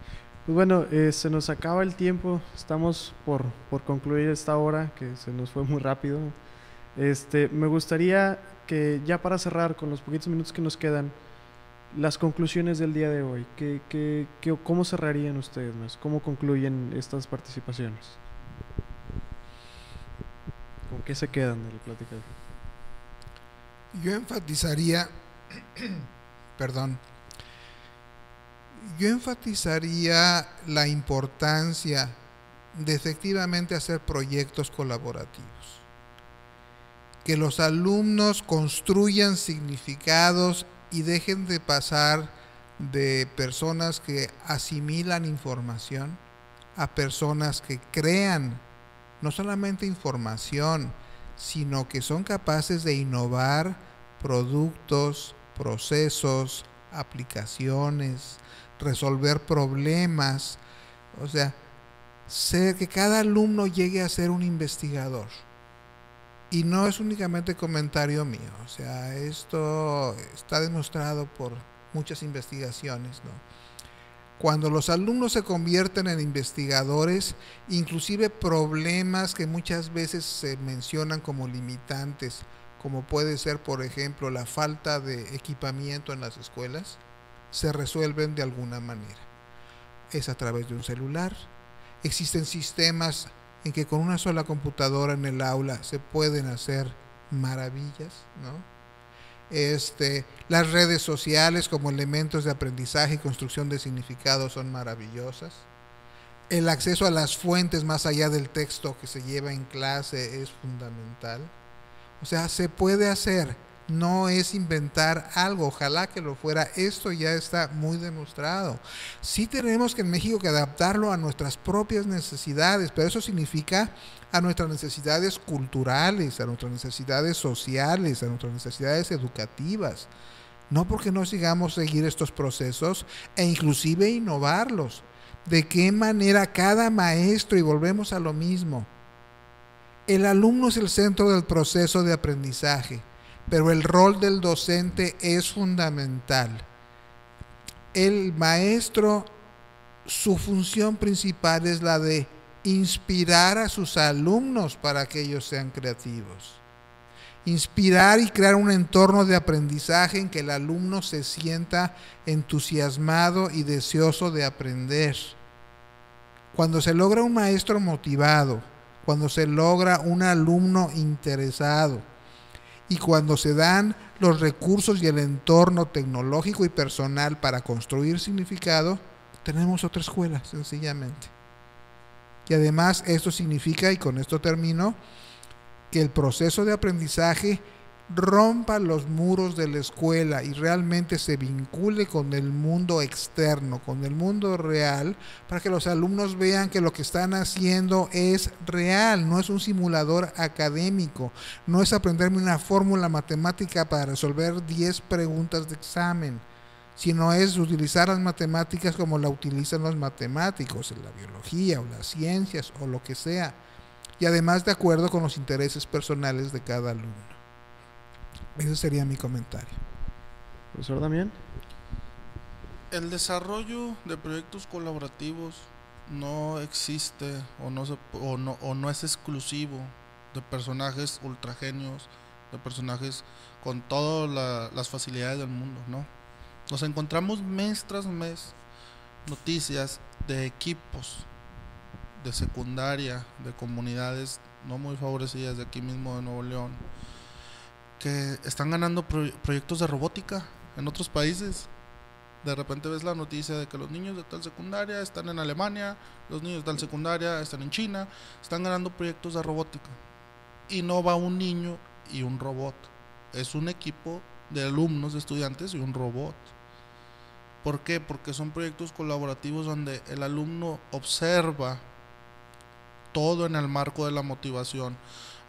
Pues bueno, se nos acaba el tiempo. Estamos por concluir esta hora, que se nos fue muy rápido. Me gustaría que ya para cerrar, con los poquitos minutos que nos quedan, las conclusiones del día de hoy, ¿cómo cerrarían ustedes más? ¿Cómo concluyen estas participaciones? ¿Con qué se quedan de la plática? Yo enfatizaría la importancia de efectivamente hacer proyectos colaborativos, que los alumnos construyan significados y dejen de pasar de personas que asimilan información a personas que crean no solamente información, sino que son capaces de innovar productos, procesos, aplicaciones, resolver problemas. O sea, que cada alumno llegue a ser un investigador. Y no es únicamente comentario mío, o sea, esto está demostrado por muchas investigaciones, ¿no? Cuando los alumnos se convierten en investigadores, inclusive problemas que muchas veces se mencionan como limitantes, como puede ser, por ejemplo, la falta de equipamiento en las escuelas, se resuelven de alguna manera. Es a través de un celular. Existen sistemas en que con una sola computadora en el aula se pueden hacer maravillas, ¿no? Las redes sociales como elementos de aprendizaje y construcción de significados son maravillosas. El acceso a las fuentes más allá del texto que se lleva en clase es fundamental. O sea, se puede hacer, no es inventar algo, ojalá que lo fuera, esto ya está muy demostrado. Sí tenemos que en México que adaptarlo a nuestras propias necesidades, pero eso significa a nuestras necesidades culturales, a nuestras necesidades sociales, a nuestras necesidades educativas. No porque no sigamos seguir estos procesos e inclusive innovarlos. ¿De qué manera cada maestro, y volvemos a lo mismo, el alumno es el centro del proceso de aprendizaje, pero el rol del docente es fundamental. El maestro su función principal es la de inspirar a sus alumnos para que ellos sean creativos. Inspirar y crear un entorno de aprendizaje en que el alumno se sienta entusiasmado y deseoso de aprender. Cuando se logra un maestro motivado, cuando se logra un alumno interesado y cuando se dan los recursos y el entorno tecnológico y personal para construir significado, tenemos otra escuela, sencillamente. Y además esto significa, y con esto termino, que el proceso de aprendizaje rompa los muros de la escuela y realmente se vincule con el mundo externo, con el mundo real, para que los alumnos vean que lo que están haciendo es real, no es un simulador académico, no es aprenderme una fórmula matemática para resolver 10 preguntas de examen, sino es utilizar las matemáticas como la utilizan los matemáticos en la biología o las ciencias o lo que sea, y además de acuerdo con los intereses personales de cada alumno. Ese sería mi comentario. Profesor Damián. El desarrollo de proyectos colaborativos no existe o no es exclusivo de personajes ultragenios, de personajes con todas las facilidades del mundo, ¿no? Nos encontramos mes tras mes noticias de equipos de secundaria, de comunidades no muy favorecidas de aquí mismo de Nuevo León, que están ganando proyectos de robótica en otros países. De repente ves la noticia de que los niños de tal secundaria están en Alemania, los niños de tal secundaria están en China, están ganando proyectos de robótica. Y no va un niño y un robot, es un equipo de alumnos, de estudiantes y un robot. ¿Por qué? Porque son proyectos colaborativos donde el alumno observa todo en el marco de la motivación,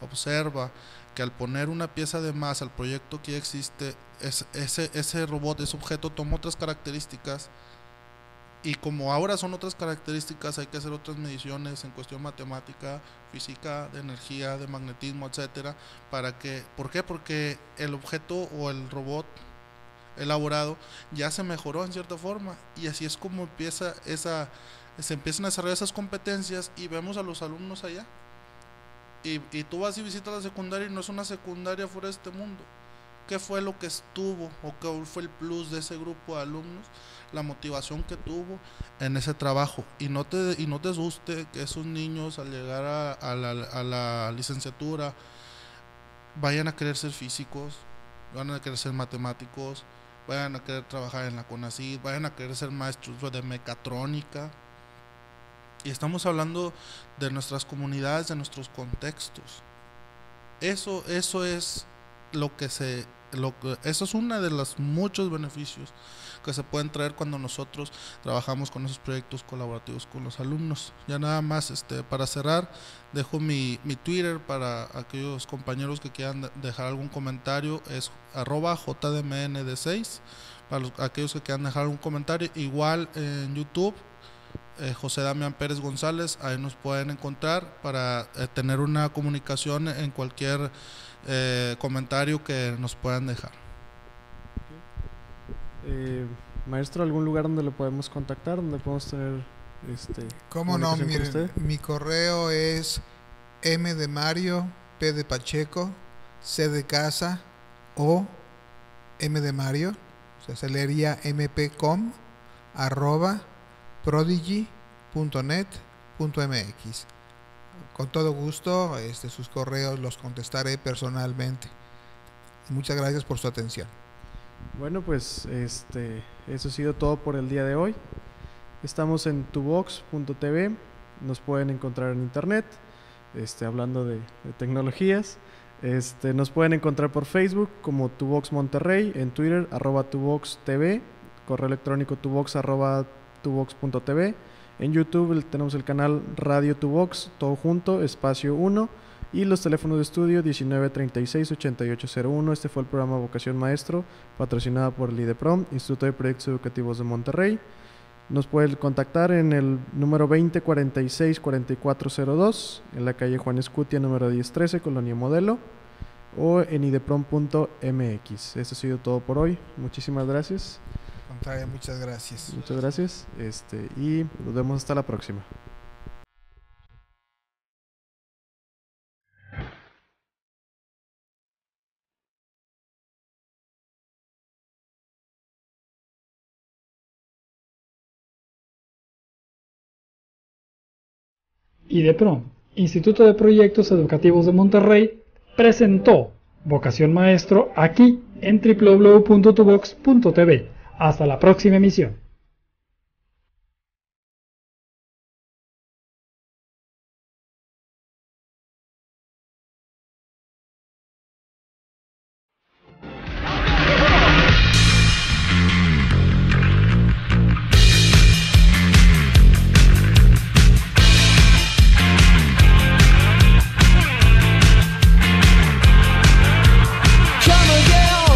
observa que al poner una pieza de más al proyecto que ya existe, ese robot, ese objeto toma otras características, y como ahora son otras características, hay que hacer otras mediciones en cuestión matemática, física, de energía, de magnetismo, etcétera, ¿por qué? Porque el objeto o el robot elaborado ya se mejoró en cierta forma, y así es como se empiezan a desarrollar esas competencias, y vemos a los alumnos allá. Y tú vas y visitas la secundaria y no es una secundaria fuera de este mundo. ¿Qué fue lo que estuvo o qué fue el plus de ese grupo de alumnos? La motivación que tuvo en ese trabajo. Y no te asuste que esos niños al llegar a la licenciatura vayan a querer ser físicos, vayan a querer ser matemáticos, vayan a querer trabajar en la CONACYT, vayan a querer ser maestros de mecatrónica. Y estamos hablando de nuestras comunidades, de nuestros contextos. Eso es eso es uno de los muchos beneficios que se pueden traer cuando nosotros trabajamos con esos proyectos colaborativos con los alumnos. Ya nada más, para cerrar, dejo mi Twitter para aquellos compañeros que quieran dejar algún comentario, es @jdmnd6, para aquellos que quieran dejar algún comentario. Igual en YouTube, José Damián Pérez González, ahí nos pueden encontrar para tener una comunicación en cualquier comentario que nos puedan dejar. Maestro, ¿algún lugar donde lo podemos contactar, donde podemos tener cómo no? Miren, mi correo es M de Mario, P de Pacheco, C de Casa, O, M de Mario, o sea, se leería mpcom @prodigy.net.mx. Con todo gusto, sus correos los contestaré personalmente. Y muchas gracias por su atención. Bueno, pues eso ha sido todo por el día de hoy. Estamos en tuvox.tv, nos pueden encontrar en internet, hablando de tecnologías. Nos pueden encontrar por Facebook como Tuvox Monterrey, en Twitter @tuvoxtv, correo electrónico tuvox@tuvox.tv. En YouTube tenemos el canal Radio Tuvox, todo junto, espacio 1, y los teléfonos de estudio 1936-8801. Este fue el programa Vocación Maestro, patrocinado por el IDEPROM, Instituto de Proyectos Educativos de Monterrey. Nos pueden contactar en el número 2046-4402, en la calle Juan Escutia, número 1013, Colonia Modelo, o en ideprom.mx. Eso ha sido todo por hoy. Muchísimas gracias. contrario, muchas gracias. Muchas gracias. Y nos vemos hasta la próxima. IDEPRO, Instituto de Proyectos Educativos de Monterrey, presentó Vocación Maestro aquí en www.tuvox.tv. Hasta la próxima emisión.